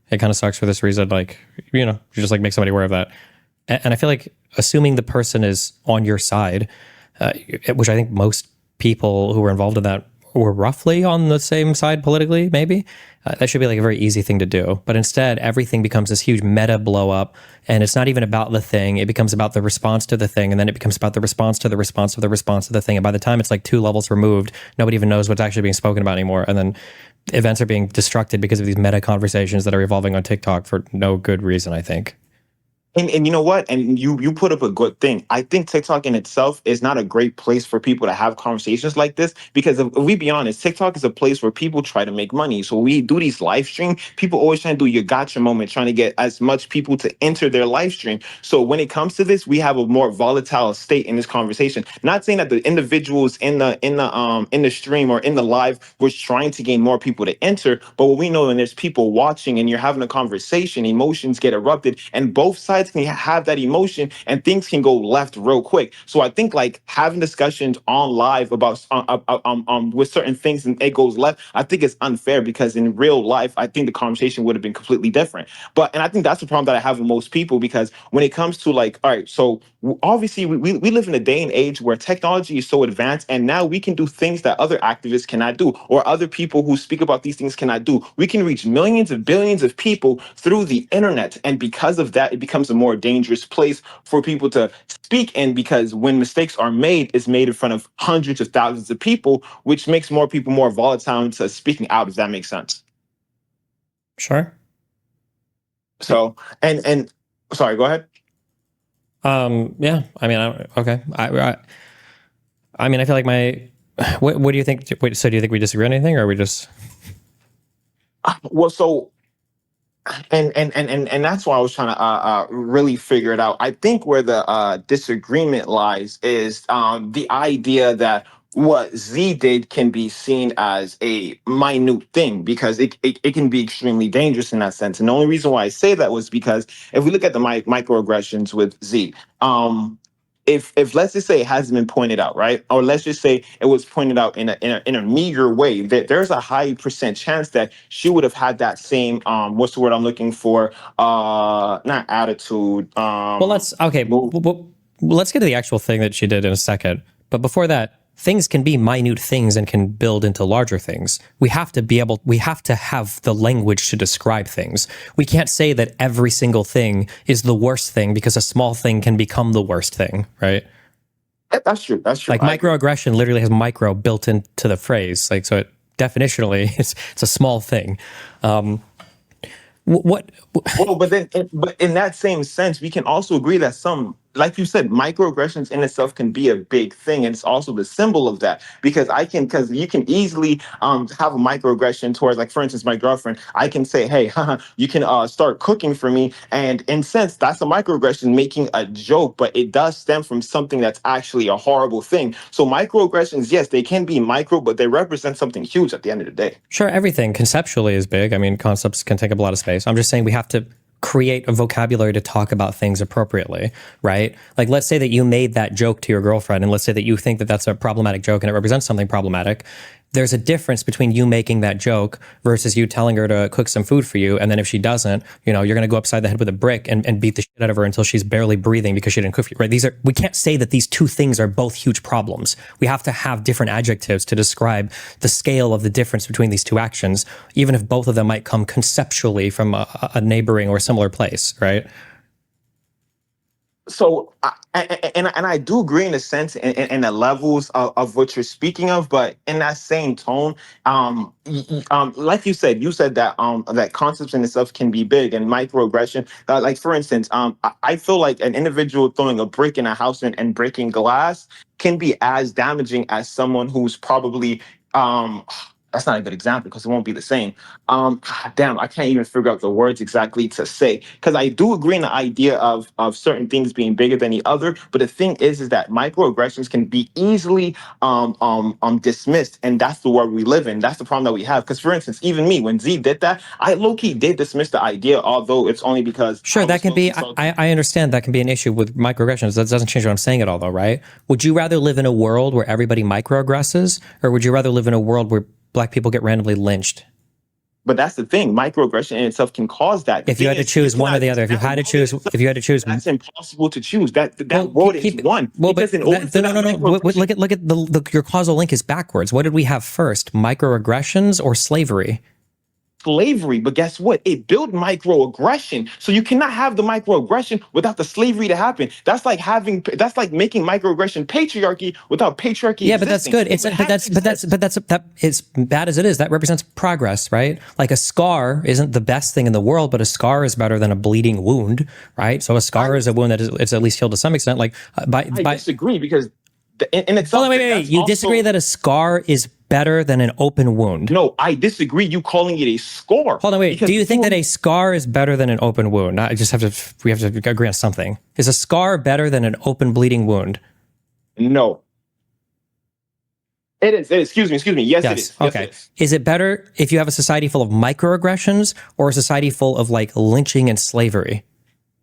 It kind of sucks for this reason. Like, you just like make somebody aware of that. And I feel like assuming the person is on your side, which I think most people who were involved in that were roughly on the same side politically, maybe, that should be like a very easy thing to do. But instead, everything becomes this huge meta blow up, and it's not even about the thing. It becomes about the response to the thing, and then it becomes about the response to the response to the response to the thing. And by the time it's like 2 levels removed, nobody even knows what's actually being spoken about anymore. And then events are being destructed because of these meta conversations that are evolving on TikTok for no good reason, I think. And you know what? And you put up a good thing. I think TikTok in itself is not a great place for people to have conversations like this because if we be honest, TikTok is a place where people try to make money. So we do these live stream. People always trying to do your gotcha moment, trying to get as much people to enter their live stream. So when it comes to this, we have a more volatile state in this conversation. Not saying that the individuals in the stream or in the live was trying to gain more people to enter, but what we know when there's people watching and you're having a conversation, emotions get erupted, and both sides can have that emotion and things can go left real quick. So I think like having discussions on live about with certain things and it goes left, I think it's unfair because in real life, I think the conversation would have been completely different. And I think that's the problem that I have with most people because when it comes to like, all right, so obviously we live in a day and age where technology is so advanced and now we can do things that other activists cannot do or other people who speak about these things cannot do. We can reach millions of billions of people through the internet, and because of that it becomes a more dangerous place for people to speak in because when mistakes are made, it's made in front of hundreds of thousands of people, which makes more people more volatile into speaking out, if that makes sense. Sure. So and sorry, go ahead. Yeah, I mean, okay. I mean, I feel like what do you think? Wait, so do you think we disagree on anything, or are we just? Well, so and that's why I was trying to really figure it out. I think where the disagreement lies is the idea that what Z did can be seen as a minute thing because it can be extremely dangerous in that sense. And the only reason why I say that was because if we look at the microaggressions with Z, if let's just say it hasn't been pointed out, right? Or let's just say it was pointed out in a meager way, that there's a high percent chance that she would have had that same what's the word I'm looking for? Not attitude. Well, let's get to the actual thing that she did in a second. But before that, things can be minute things and can build into larger things. We have to have the language to describe things. We can't say that every single thing is the worst thing because a small thing can become the worst thing, right? That's true. That's true. Like microaggression literally has micro built into the phrase. Like, so it definitionally it's a small thing. What? Well, but in that same sense, we can also agree that some, like you said, microaggressions in itself can be a big thing, and it's also the symbol of that. Because you can easily have a microaggression towards, like for instance, my girlfriend. I can say, hey, haha, you can start cooking for me, and in sense, that's a microaggression making a joke, but it does stem from something that's actually a horrible thing. So microaggressions, yes, they can be micro, but they represent something huge at the end of the day. Sure, everything conceptually is big. I mean, concepts can take up a lot of space. I'm just saying we have to create a vocabulary to talk about things appropriately, right? Like, let's say that you made that joke to your girlfriend, and let's say that you think that that's a problematic joke and it represents something problematic. There's a difference between you making that joke versus you telling her to cook some food for you. And then if she doesn't, you're going to go upside the head with a brick and beat the shit out of her until she's barely breathing because she didn't cook for you, right? We can't say that these two things are both huge problems. We have to have different adjectives to describe the scale of the difference between these two actions, even if both of them might come conceptually from a neighboring or similar place, right? So I do agree in a sense in the levels of what you're speaking of, but in that same tone, like you said that that concepts in itself can be big and microaggression. Like for instance, I feel like an individual throwing a brick in a house and breaking glass can be as damaging as someone who's probably that's not a good example because it won't be the same. Damn, I can't even figure out the words exactly to say because I do agree in the idea of certain things being bigger than the other. But the thing is that microaggressions can be easily dismissed, and that's the world we live in. That's the problem that we have. Because for instance, even me, when Z did that, I low key did dismiss the idea, although it's only because sure that can be. I understand that can be an issue with microaggressions. That doesn't change what I'm saying at all, though, right? Would you rather live in a world where everybody microaggresses, or would you rather live in a world where Black people get randomly lynched? But that's the thing. Microaggression in itself can cause that. The If you thing had to is, choose one or cannot the other, if you that had to world choose, itself, if you had to choose, that's impossible to choose. That well, world is one. well, Because but in order for no, no, that no, no. microaggression, Look at your causal link is backwards. What did we have first? Microaggressions or slavery? slavery, but guess what? It built microaggression. So you cannot have the microaggression without the slavery to happen. That's like making microaggression patriarchy without patriarchy Yeah, but that's existing. good. It It's would but have to exist. that is bad as it is. That represents progress, right? Like a scar isn't the best thing in the world, but a scar is better than a bleeding wound, right? So a scar is a wound that is it's at least healed to some extent. Like I by disagree because in hold itself, on, wait. that's You also disagree that a scar is better than an open wound? no. I disagree. You calling it a score? Hold on, wait. Because Do you think that a scar is better than an open wound? Not, I just have to. We have to agree on something. Is a scar better than an open bleeding wound? no? It is. It is. Excuse me. Excuse me. Yes, it Yes. is. Yes, Okay. it is. Is it better if you have a society full of microaggressions or a society full of like lynching and slavery?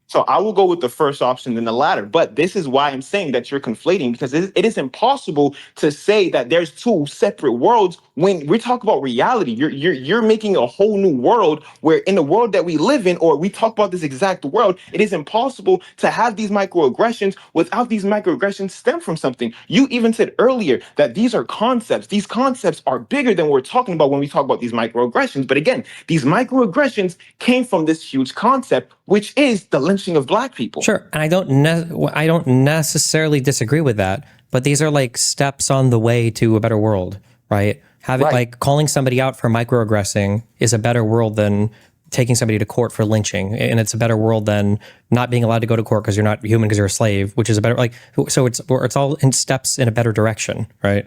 So I will go with the first option than the latter. But this is why I'm saying that you're conflating because it is impossible to say that there's two separate worlds when we talk about reality. You're making a whole new world where in the world that we live in, or we talk about this exact world, it is impossible to have these microaggressions without these microaggressions stem from something. You even said earlier that these are concepts. These concepts are bigger than we're talking about when we talk about these microaggressions. But again, these microaggressions came from this huge concept, which is the lynching of black people. Sure, and I don't necessarily disagree with that, but these are like steps on the way to a better world, right? Having Right. like calling somebody out for microaggressing is a better world than taking somebody to court for lynching, and it's a better world than not being allowed to go to court because you're not human because you're a slave, which is a better like so it's all in steps in a better direction, right?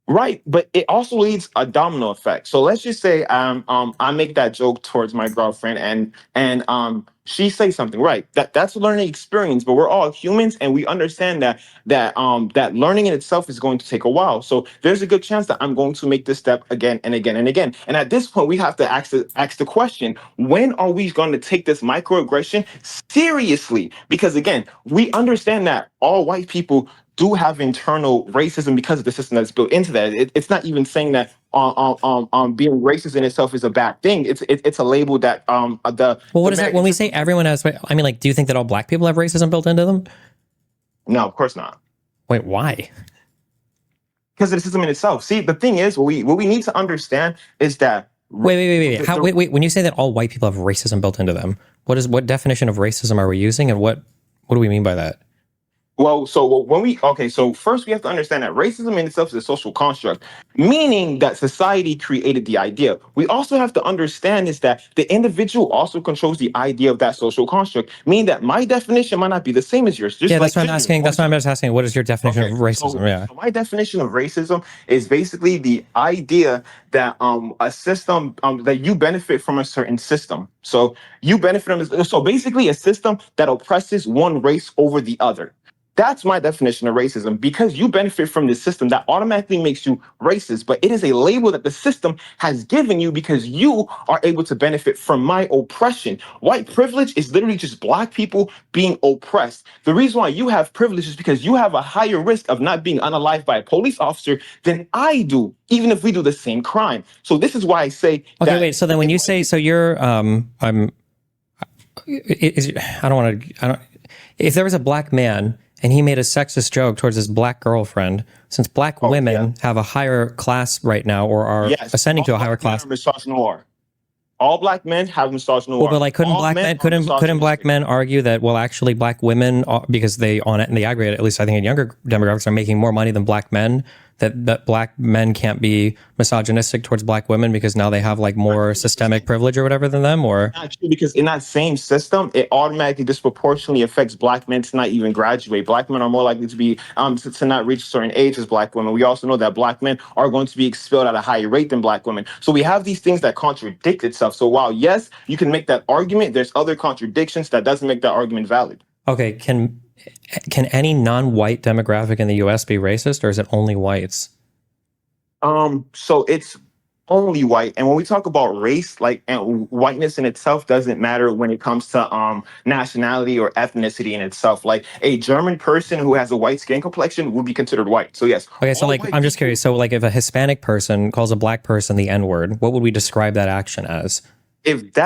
Right, but it also leads a domino effect. So let's just say I make that joke towards my girlfriend and she says something, right? That's a learning experience, but we're all humans and we understand that learning in itself is going to take a while. So there's a good chance that I'm going to make this step again and again and again. And at this point, we have to ask the question, when are we going to take this microaggression seriously? Because again, we understand that all white people do have internal racism because of the system that's built into that. It's not even saying that being racist in itself is a bad thing. It's a label that the Well, what the is that when we say everyone has? I mean, like, do you think that all black people have racism built into them? no, of course not. Wait, why? Because of the system in itself. See, the thing is, what we need to understand is that Wait. Wait. When you say that all white people have racism built into them, what definition of racism are we using, and what do we mean by that? Well, so so first we have to understand that racism in itself is a social construct, meaning that society created the idea. We also have to understand is that the individual also controls the idea of that social construct, meaning that my definition might not be the same as yours. Just Yeah, like that's what I'm asking. That's why I'm just asking. What is your definition of racism? so my definition of racism is basically the idea that a system that you benefit from a certain system. So you benefit from so basically a system that oppresses one race over the other. That's my definition of racism. Because you benefit from this system, that automatically makes you racist. But it is a label that the system has given you because you are able to benefit from my oppression. White privilege is literally just black people being oppressed. The reason why you have privilege is because you have a higher risk of not being unalived by a police officer than I do, even if we do the same crime. So this is why I say Okay, wait. So then when you say, so you're, I don't want to, if there was a black man and he made a sexist joke towards his black girlfriend, since black women have a higher class right now or are ascending to a higher class. All black men have misogyny. Well, but like, couldn't black men argue that, well, actually black women, because they on it in the aggregate, at least I think in younger demographics, are making more money than black men, that black men can't be misogynistic towards black women because now they have like more systemic privilege or whatever than them? Or not true, because in that same system, it automatically disproportionately affects black men to not even graduate. Black men are more likely to be to not reach a certain age as black women. We also know that black men are going to be expelled at a higher rate than black women. So we have these things that contradict itself. So while yes, you can make that argument, there's other contradictions that doesn't make that argument valid. Okay, can any non-white demographic in the U.S. be racist, or is it only whites? So it's only white. And when we talk about race, like, and whiteness in itself doesn't matter when it comes to nationality or ethnicity in itself. Like a German person who has a white skin complexion would be considered white. So yes, Okay, so all like white I'm just people- curious. So like if a Hispanic person calls a black person the N-word, what would we describe that action as? if that